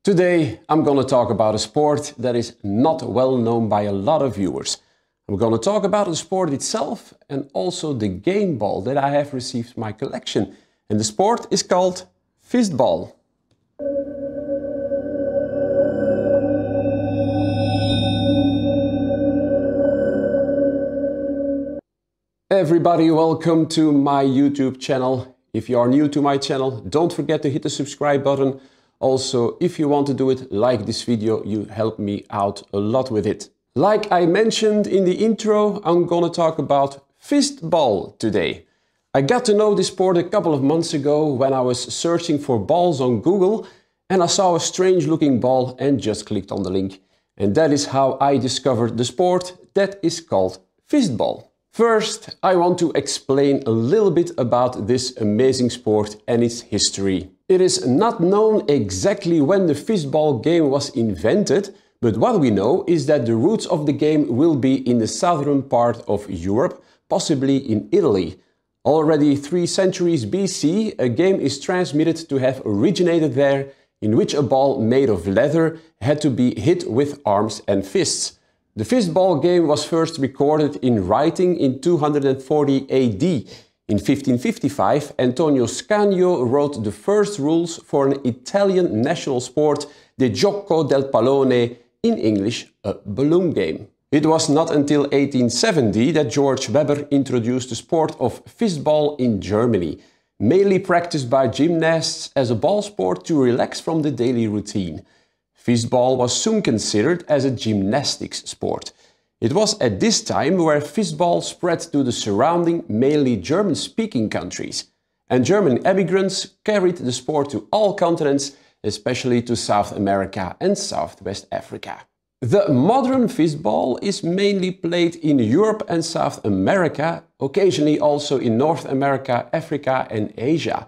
Today I'm gonna talk about a sport that is not well known by a lot of viewers. I'm gonna talk about the sport itself and also the game ball that I have received in my collection. And the sport is called Fistball. Everybody, welcome to my YouTube channel. If you are new to my channel, don't forget to hit the subscribe button. Also, if you want to do it, like this video, you help me out a lot with it. Like I mentioned in the intro, I'm gonna talk about Fistball today. I got to know this sport a couple of months ago when I was searching for balls on Google and I saw a strange looking ball and just clicked on the link. And that is how I discovered the sport that is called Fistball. First, I want to explain a little bit about this amazing sport and its history. It is not known exactly when the Fistball game was invented, but what we know is that the roots of the game will be in the southern part of Europe, possibly in Italy. Already 3 centuries BC, a game is transmitted to have originated there, in which a ball made of leather had to be hit with arms and fists. The Fistball game was first recorded in writing in 240 AD. In 1555, Antonio Scagno wrote the first rules for an Italian national sport, the Gioco del Pallone, in English, a balloon game. It was not until 1870 that George Weber introduced the sport of Fistball in Germany, mainly practiced by gymnasts as a ball sport to relax from the daily routine. Fistball was soon considered as a gymnastics sport. It was at this time where Fistball spread to the surrounding, mainly German-speaking countries. And German immigrants carried the sport to all continents, especially to South America and Southwest Africa. The modern Fistball is mainly played in Europe and South America, occasionally also in North America, Africa and Asia.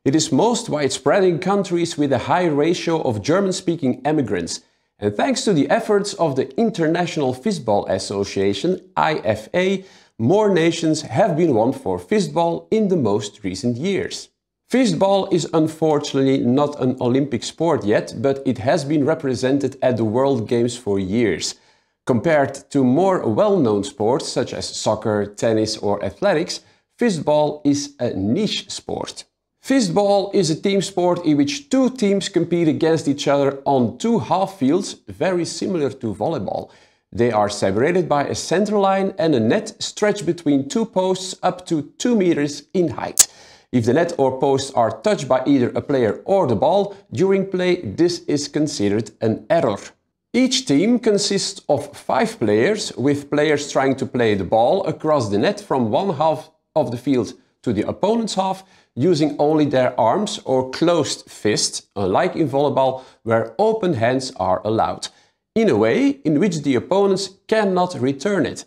It is most widespread in countries with a high ratio of German-speaking immigrants. And thanks to the efforts of the International Fistball Association, IFA, more nations have been won for Fistball in the most recent years. Fistball is unfortunately not an Olympic sport yet, but it has been represented at the World Games for years. Compared to more well-known sports such as soccer, tennis or athletics, Fistball is a niche sport. Fistball is a team sport in which 2 teams compete against each other on 2 half fields, very similar to volleyball. They are separated by a center line and a net stretched between 2 posts up to 2 meters in height. If the net or posts are touched by either a player or the ball during play, this is considered an error. Each team consists of 5 players, with players trying to play the ball across the net from one half of the field to the opponent's half, using only their arms or closed fists, unlike in volleyball where open hands are allowed, in a way in which the opponents cannot return it.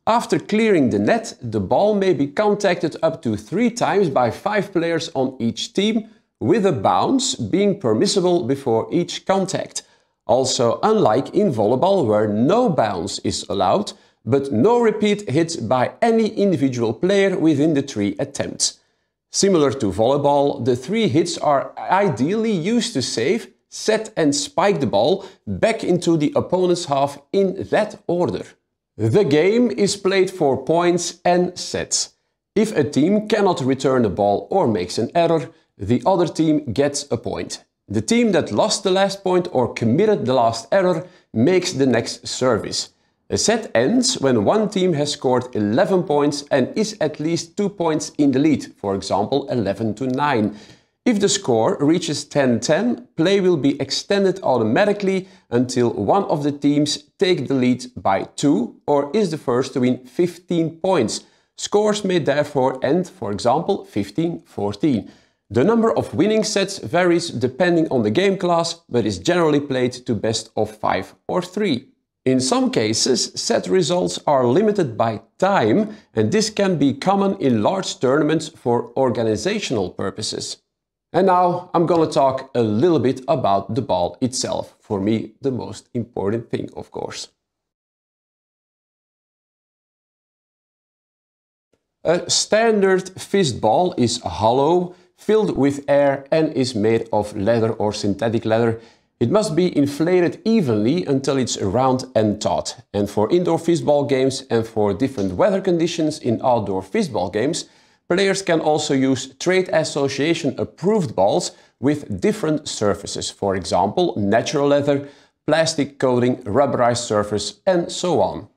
After clearing the net, the ball may be contacted up to 3 times by 5 players on each team, with a bounce being permissible before each contact. Also, unlike in volleyball where no bounce is allowed, but no repeat hits by any individual player within the 3 attempts. Similar to volleyball, the 3 hits are ideally used to save, set and spike the ball back into the opponent's half in that order. The game is played for points and sets. If a team cannot return the ball or makes an error, the other team gets a point. The team that lost the last point or committed the last error makes the next service. A set ends when one team has scored 11 points and is at least 2 points in the lead, for example 11-9. If the score reaches 10-10, play will be extended automatically until one of the teams take the lead by 2 or is the first to win 15 points. Scores may therefore end, for example, 15-14. The number of winning sets varies depending on the game class, but is generally played to best of 5 or 3. In some cases, set results are limited by time, and this can be common in large tournaments for organizational purposes. And now I'm gonna talk a little bit about the ball itself. For me, the most important thing, of course. A standard Fistball is hollow, filled with air and is made of leather or synthetic leather. It must be inflated evenly until it's round and taut. And for indoor Fistball games and for different weather conditions in outdoor Fistball games, players can also use Trade Association approved balls with different surfaces, for example, natural leather, plastic coating, rubberized surface, and so on.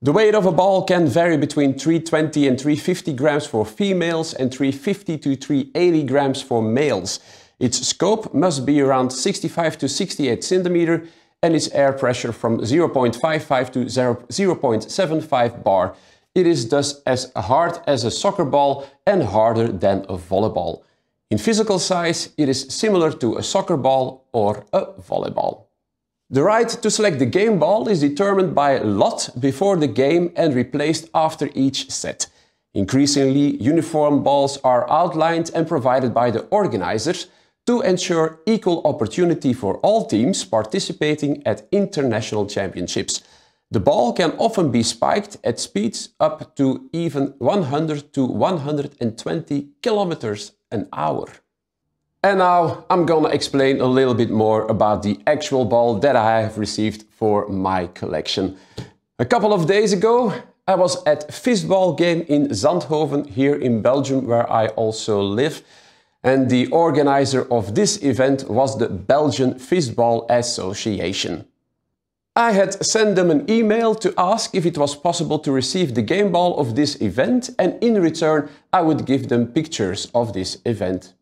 The weight of a ball can vary between 320 and 350 grams for females and 350 to 380 grams for males. Its scope must be around 65 to 68 centimeter and its air pressure from 0.55 to 0.75 bar. It is thus as hard as a soccer ball and harder than a volleyball. In physical size, it is similar to a soccer ball or a volleyball. The right to select the game ball is determined by lot before the game and replaced after each set. Increasingly, uniform balls are outlined and provided by the organizers to ensure equal opportunity for all teams participating at international championships. The ball can often be spiked at speeds up to even 100 to 120 kilometers an hour. And now I'm gonna explain a little bit more about the actual ball that I have received for my collection. A couple of days ago, I was at Fistball game in Zandhoven here in Belgium, where I also live. And the organizer of this event was the Belgian Fistball Association. I had sent them an email to ask if it was possible to receive the game ball of this event, and in return I would give them pictures of this event.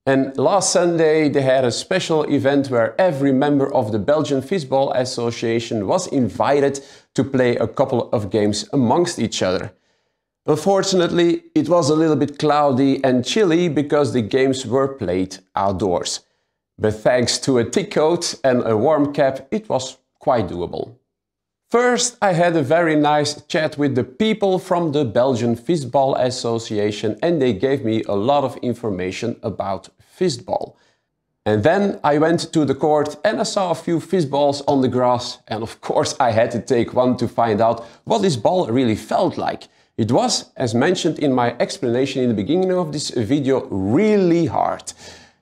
And last Sunday they had a special event where every member of the Belgian Fistball Association was invited to play a couple of games amongst each other. Unfortunately, it was a little bit cloudy and chilly because the games were played outdoors. But thanks to a thick coat and a warm cap, it was quite doable. First, I had a very nice chat with the people from the Belgian Fistball Association, and they gave me a lot of information about Fistball. And then I went to the court and I saw a few Fistballs on the grass, and of course I had to take one to find out what this ball really felt like. It was, as mentioned in my explanation in the beginning of this video, really hard.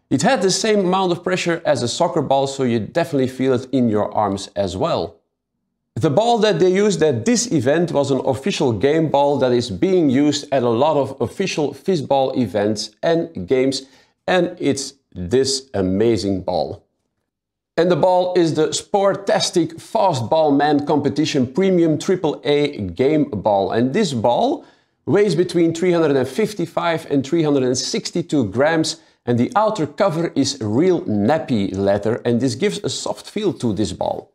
It had the same amount of pressure as a soccer ball, so you definitely feel it in your arms as well. The ball that they used at this event was an official game ball that is being used at a lot of official Fistball events and games, and it's this amazing ball. And the ball is the Sportastic Fastball Man Competition Premium AAA game ball. And this ball weighs between 355 and 362 grams, and the outer cover is real nappy leather, and this gives a soft feel to this ball.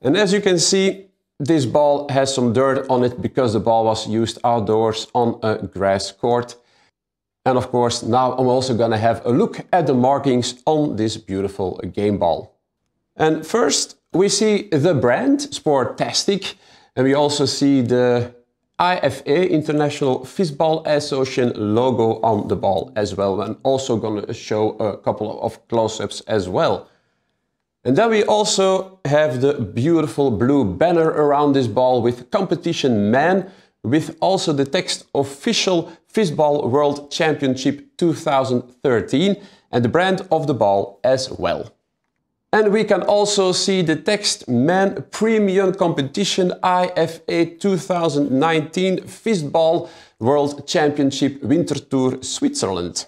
And as you can see, this ball has some dirt on it because the ball was used outdoors on a grass court. And of course, now I'm also gonna have a look at the markings on this beautiful game ball. And first, we see the brand, Sportastic, and we also see the IFA, International Fistball Association logo on the ball as well. I'm also going to show a couple of close-ups as well. And then we also have the beautiful blue banner around this ball with Competition Man, with also the text Official Fistball World Championship 2013 and the brand of the ball as well. And we can also see the text Man Premium Competition IFA 2019 Fistball World Championship Winter Tour Switzerland.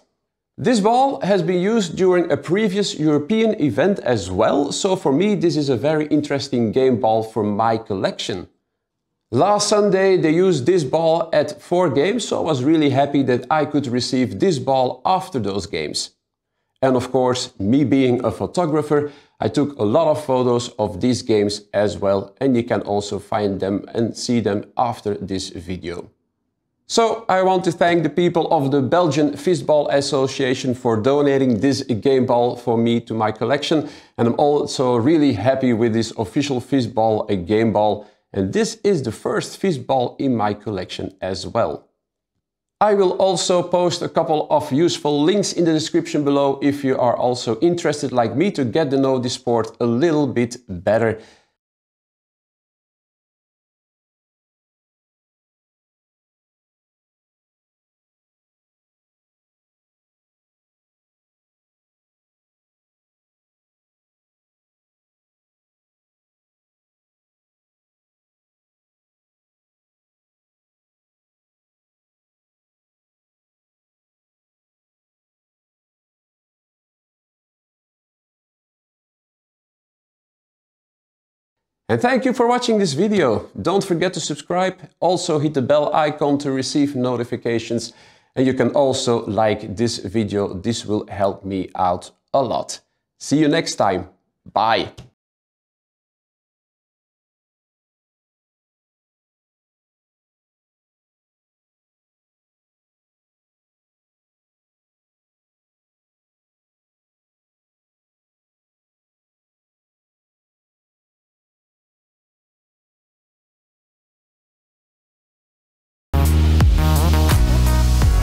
This ball has been used during a previous European event as well, so for me this is a very interesting game ball for my collection. Last Sunday they used this ball at 4 games, so I was really happy that I could receive this ball after those games. And of course, me being a photographer, I took a lot of photos of these games as well, and you can also find them and see them after this video. So I want to thank the people of the Belgian Fistball Association for donating this game ball for me to my collection, and I'm also really happy with this official Fistball game ball, and this is the first Fistball in my collection as well. I will also post a couple of useful links in the description below if you are also interested like me to get to know this sport a little bit better. And thank you for watching this video. Don't forget to subscribe. Also hit the bell icon to receive notifications. And you can also like this video. This will help me out a lot. See you next time. Bye.